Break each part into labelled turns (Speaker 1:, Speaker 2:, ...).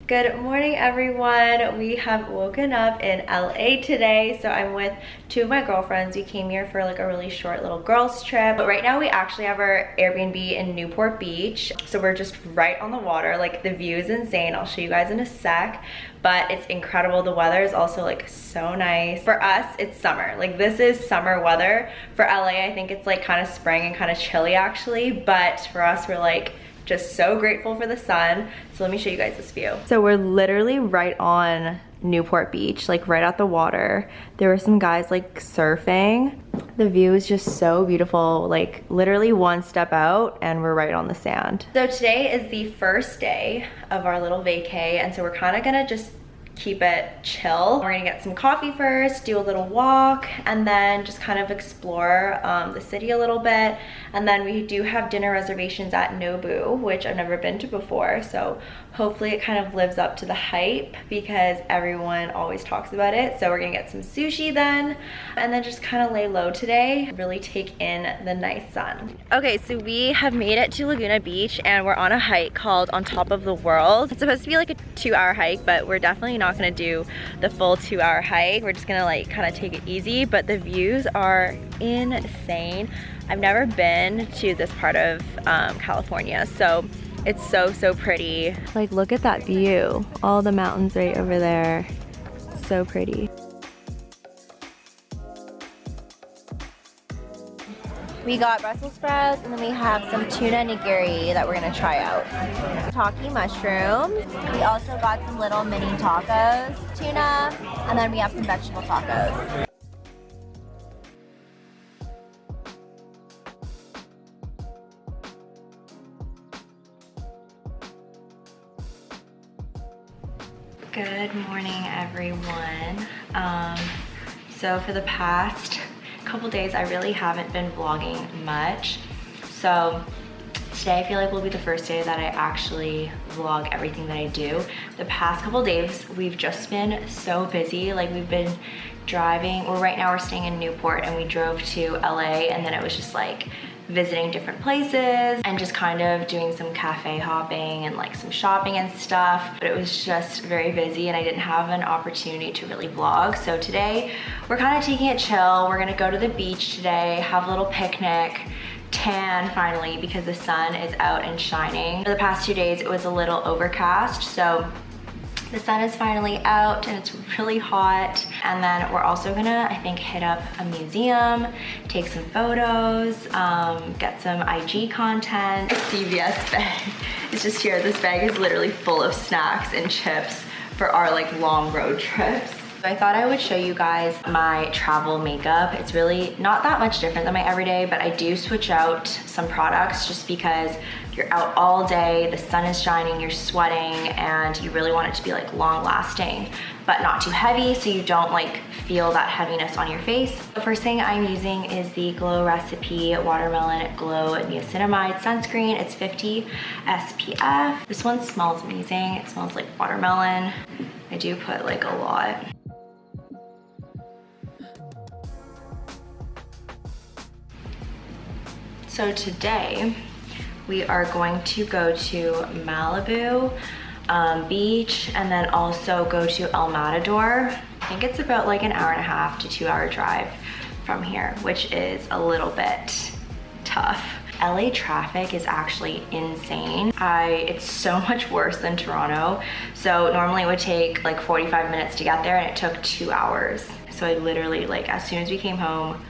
Speaker 1: Good morning, everyone. We have woken up in LA today. So I'm with two of my girlfriends. We came here for like a really short little girls trip. But right now we actually have our Airbnb in Newport Beach. So we're just right on the water. Like the view is insane. I'll show you guys in a sec. But it's incredible. The weather is also like so nice. For us, it's summer. Like this is summer weather. For LA, I think it's like kind of spring and kind of chilly actually. But for us, we're like just so grateful for the sun. So let me show you guys this view. So we're literally right on Newport Beach, like right at the water. There were some guys like surfing. The view is just so beautiful, like literally one step out and we're right on the sand. So today is the first day of our little vacay, and so we're kind of gonna just keep it chill. We're gonna get some coffee first, do a little walk, and then just kind of explore the city a little bit. And then we do have dinner reservations at Nobu, which I've never been to before. So hopefully it kind of lives up to the hype because everyone always talks about it. So we're gonna get some sushi then, and then just kind of lay low today, really take in the nice sun. Okay, so we have made it to Laguna Beach and we're on a hike called On Top of the World. It's supposed to be like a 2-hour hike, but we're definitely not gonna do the full 2-hour hike. We're just gonna like kind of take it easy, but the views are insane. I've never been to this part of California, so it's so pretty. Like look at that view. All the mountains right over there. So pretty. We got Brussels sprouts and then we have some tuna nigiri that we're gonna try out. Taki mushrooms. We also got some little mini tacos, tuna, and then we have some vegetable tacos. Good morning, everyone. So for the past couple days, I really haven't been vlogging much. So today I feel like will be the first day that I actually vlog everything that I do. The past couple days, we've just been so busy. Like we've been driving, well right now we're staying in Newport and we drove to LA, and then it was just like visiting different places and just kind of doing some cafe hopping and like some shopping and stuff. But it was just very busy and I didn't have an opportunity to really vlog. So today we're kind of taking it chill. We're gonna go to the beach today, have a little picnic, tan finally because the sun is out and shining. For the past 2 days it was a little overcast, so the sun is finally out and it's really hot. And then we're also gonna, I think, hit up a museum, take some photos, get some IG content. A CVS bag is just here. This bag is literally full of snacks and chips for our like long road trips. I thought I would show you guys my travel makeup. It's really not that much different than my everyday, but I do switch out some products just because you're out all day, the sun is shining, you're sweating, and you really want it to be like long lasting, but not too heavy so you don't like feel that heaviness on your face. The first thing I'm using is the Glow Recipe Watermelon Glow Niacinamide Sunscreen. It's 50 SPF. This one smells amazing. It smells like watermelon. I do put like a lot. So today, we are going to go to Malibu Beach and then also go to El Matador. I think it's about like an 1.5 to 2-hour drive from here, which is a little bit tough. LA traffic is actually insane. It's so much worse than Toronto. So normally it would take like 45 minutes to get there and it took 2 hours. So I literally, like as soon as we came home,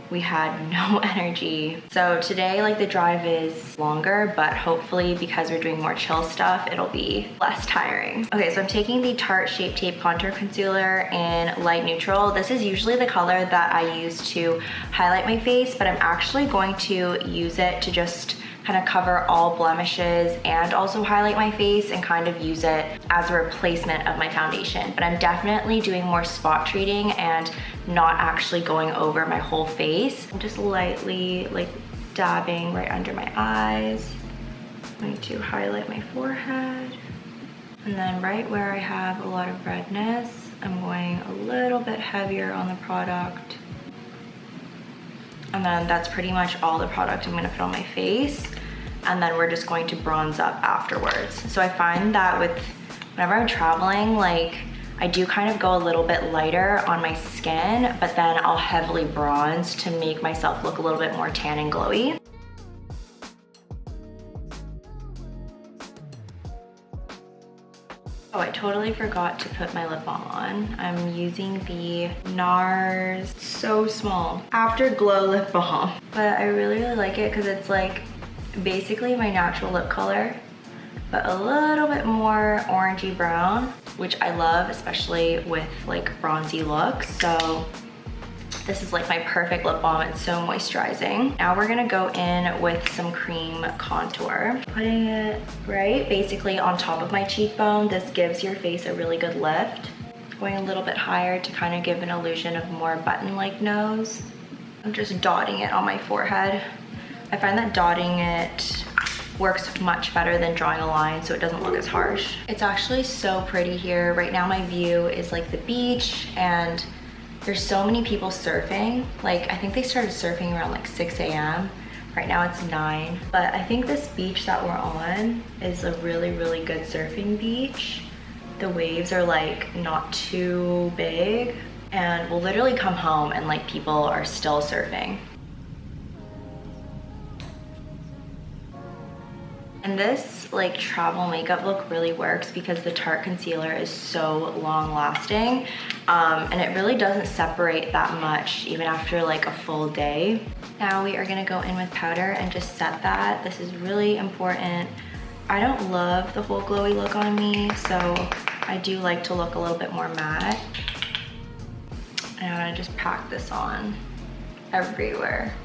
Speaker 1: we had no energy. So today, like the drive is longer, but hopefully because we're doing more chill stuff, it'll be less tiring. Okay, so I'm taking the Tarte Shape Tape Contour Concealer in light neutral. This is usually the color that I use to highlight my face, but I'm actually going to use it to just kind of cover all blemishes and also highlight my face and kind of use it as a replacement of my foundation. But I'm definitely doing more spot treating and not actually going over my whole face. I'm just lightly like dabbing right under my eyes. I'm going to highlight my forehead. And then right where I have a lot of redness, I'm going a little bit heavier on the product. And then that's pretty much all the product I'm gonna put on my face. And then we're just going to bronze up afterwards. So I find that when whenever I'm traveling, like I do kind of go a little bit lighter on my skin, but then I'll heavily bronze to make myself look a little bit more tan and glowy. Oh, I totally forgot to put my lip balm on. I'm using the NARS, so small, Afterglow lip balm. But I really like it because it's like basically my natural lip color, but a little bit more orangey brown, which I love, especially with like bronzy looks. So this is like my perfect lip balm. It's so moisturizing. Now we're gonna go in with some cream contour. Putting it right basically on top of my cheekbone. This gives your face a really good lift. Going a little bit higher to kind of give an illusion of more button-like nose. I'm just dotting it on my forehead. I find that dotting it works much better than drawing a line so it doesn't look as harsh. It's actually so pretty here. Right now my view is like the beach, and there's so many people surfing. Like I think they started surfing around like 6 a.m. Right now it's 9. But I think this beach that we're on is a really, really good surfing beach. The waves are like not too big, and we'll literally come home and like people are still surfing. And this like travel makeup look really works because the Tarte concealer is so long lasting, and it really doesn't separate that much even after like a full day. Now we are gonna go in with powder and just set that. This is really important. I don't love the whole glowy look on me, so I do like to look a little bit more matte. And I just pack this on everywhere.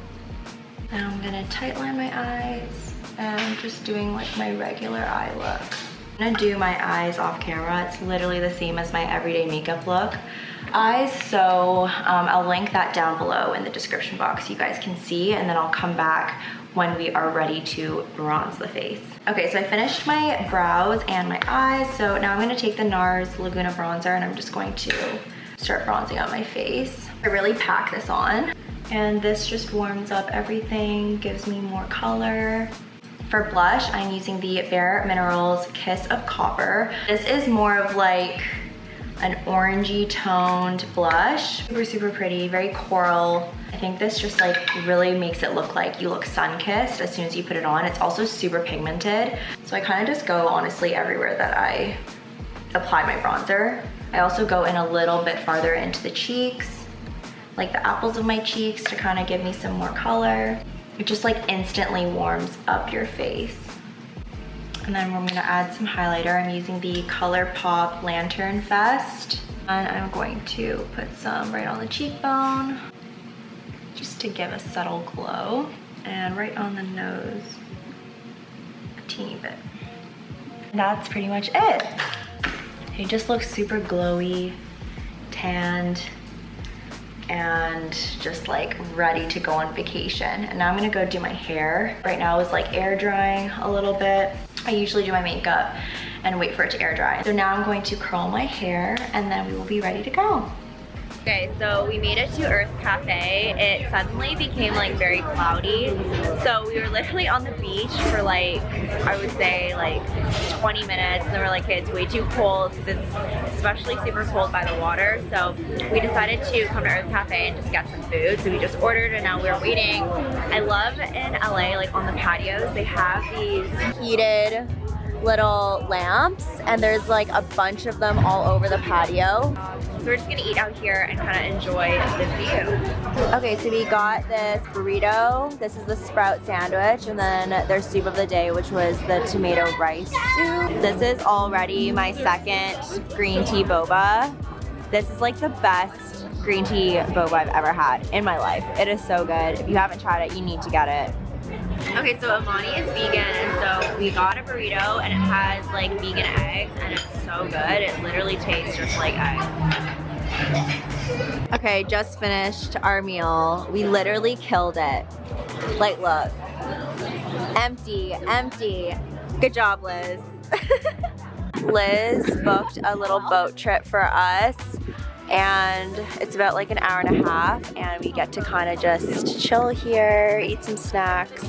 Speaker 1: Now I'm gonna tight line my eyes. And I'm just doing like my regular eye look. I'm gonna do my eyes off camera. It's literally the same as my everyday makeup look. Eyes, so I'll link that down below in the description box so you guys can see, and then I'll come back when we are ready to bronze the face. Okay, so I finished my brows and my eyes, so now I'm gonna take the NARS Laguna bronzer and I'm just going to start bronzing out my face. I really pack this on, and this just warms up everything, gives me more color. For blush, I'm using the Bare Minerals Kiss of Copper. This is more of like an orangey toned blush. Super, super pretty, very coral. I think this just like really makes it look like you look sun-kissed as soon as you put it on. It's also super pigmented. So I kind of just go honestly everywhere that I apply my bronzer. I also go in a little bit farther into the cheeks, like the apples of my cheeks, to kind of give me some more color. It just like instantly warms up your face. And then we're gonna add some highlighter. I'm using the ColourPop Lantern Fest. And I'm going to put some right on the cheekbone, just to give a subtle glow. And right on the nose, a teeny bit. And that's pretty much it. It just looks super glowy, tanned, and just like ready to go on vacation. And now I'm gonna go do my hair. Right now it's like air drying a little bit. I usually do my makeup and wait for it to air dry. So now I'm going to curl my hair and then we will be ready to go. Okay, so we made it to Earth Cafe. It suddenly became like very cloudy. So we were literally on the beach for like, I would say like 20 minutes. And then we're like, hey, it's way too cold because it's especially super cold by the water. So we decided to come to Earth Cafe and just get some food. So we just ordered and now we're waiting. I love in LA, like on the patios, they have these heated little lamps and there's like a bunch of them all over the patio. So we're just gonna eat out here and kind of enjoy the view. Okay, so we got this burrito. This is the sprout sandwich, and then their soup of the day, which was the tomato rice soup. This is already my second green tea boba. This is like the best green tea boba I've ever had in my life. It is so good. If you haven't tried it, you need to get it. Okay, so Amani is vegan, and so we got a burrito and it has like vegan eggs and it's so good. It literally tastes just like eggs. Okay, just finished our meal. We literally killed it. Like, look. Empty, empty. Good job, Liz. Liz booked a little boat trip for us and it's about like an hour and a half, and we get to kind of just chill here, eat some snacks,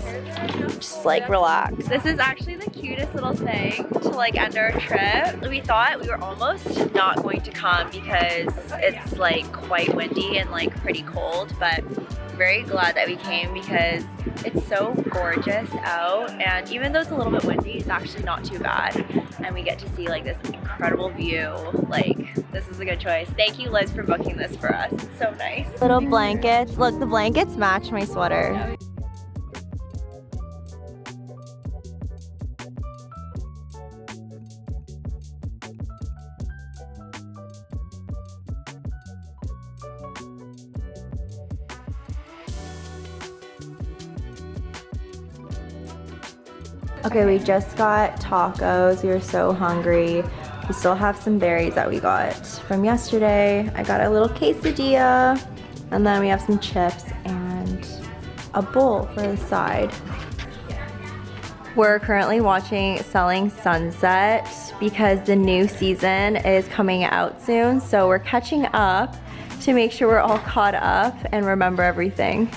Speaker 1: just like relax. This is actually the cutest little thing to like end our trip. We thought we were almost not going to come because it's like quite windy and like pretty cold, but very glad that we came because it's so gorgeous out, and even though it's a little bit windy, it's actually not too bad, and we get to see like this incredible view. Like, this is a good choice. Thank you, Liz, for booking this for us. It's so nice. Little blankets. Look, the blankets match my sweater. Okay, we just got tacos. We were so hungry. We still have some berries that we got from yesterday. I got a little quesadilla, and then we have some chips and a bowl for the side. We're currently watching Selling Sunset because the new season is coming out soon, so we're catching up to make sure we're all caught up and remember everything.